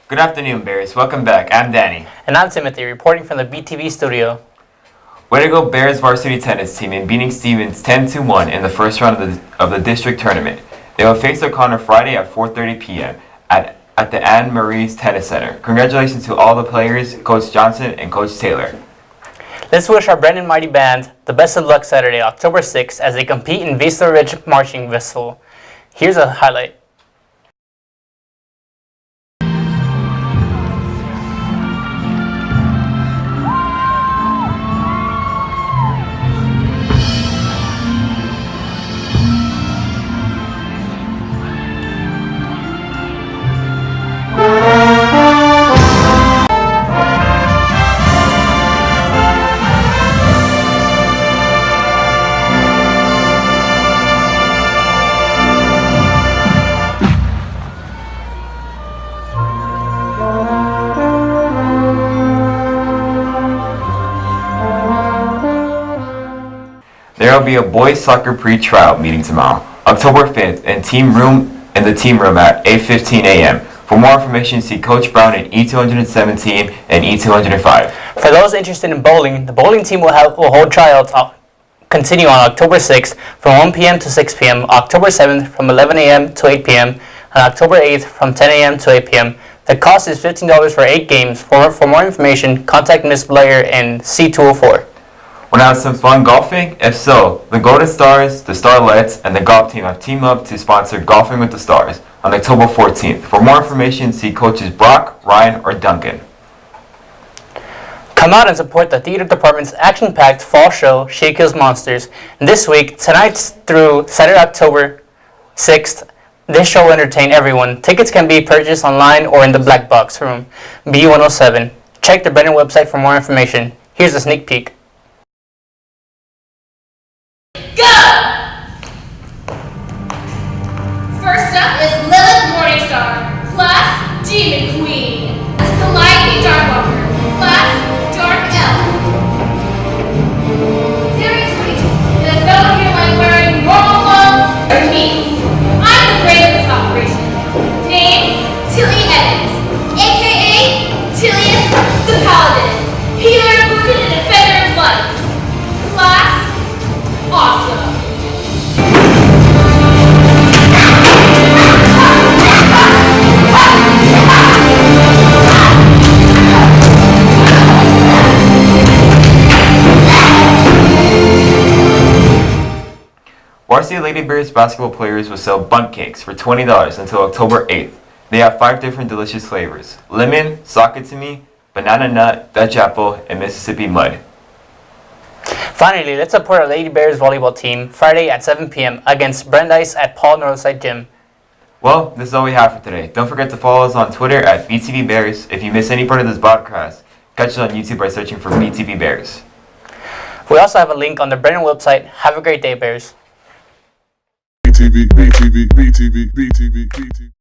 Good afternoon, Bears. Welcome back. I'm Danny. And I'm Timothy, reporting from the BTV studio. Way to go, Bears varsity tennis team in beating Stevens 10-1 in the first round of the district tournament. They will face O'Connor Friday at 4:30 p.m. at the Anne Marie's Tennis Center. Congratulations to all the players, Coach Johnson and Coach Taylor. Let's wish our Brendan Mighty Band the best of luck Saturday, October 6th, as they compete in Vista Ridge Marching Festival. Here's a highlight. There will be a boys soccer pre-trial meeting tomorrow, October 5th, in the team room at 8:15 a.m. For more information, see Coach Brown in E217 and E205. For those interested in bowling, the bowling team will hold tryouts continue on October 6th from 1 p.m. to 6 p.m., October 7th from 11 a.m. to 8 p.m., and October 8th from 10 a.m. to 8 p.m. The cost is $15 for 8 games. For more information, contact Ms. Blair in C204. Want to have some fun golfing? If so, the Golden Stars, the Starlets, and the golf team have teamed up to sponsor Golfing with the Stars on October 14th. For more information, see coaches Brock, Ryan, or Duncan. Come out and support the theater department's action-packed fall show, She Kills Monsters. And this week, tonight through Saturday, October 6th, this show will entertain everyone. Tickets can be purchased online or in the Black Box Room, B107. Check the Brennan website for more information. Here's a sneak peek. First up is Lilith Morningstar, class Demon Queen. Calliope Darkwalker, class Dark Elf. Seriously, is a fellow here like wearing normal clothes or me? I'm the brain of this operation. Name, Tilly Evans, aka Tillius the Paladin. Healer, rooted and defender of life. Class, awesome. Varsity Lady Bears basketball players will sell bundt cakes for $20 until October 8th. They have 5 different delicious flavors: lemon, sock it to me, banana nut, Dutch apple, and Mississippi mud. Finally, let's support our Lady Bears volleyball team Friday at 7 p.m. against Brandeis at Paul Northside Gym. Well, this is all we have for today. Don't forget to follow us on Twitter at BTV Bears. If you miss any part of this broadcast, catch us on YouTube by searching for BTV Bears. We also have a link on the Brennan website. Have a great day, Bears. BTV, BTV, BTV, BTV, BTV.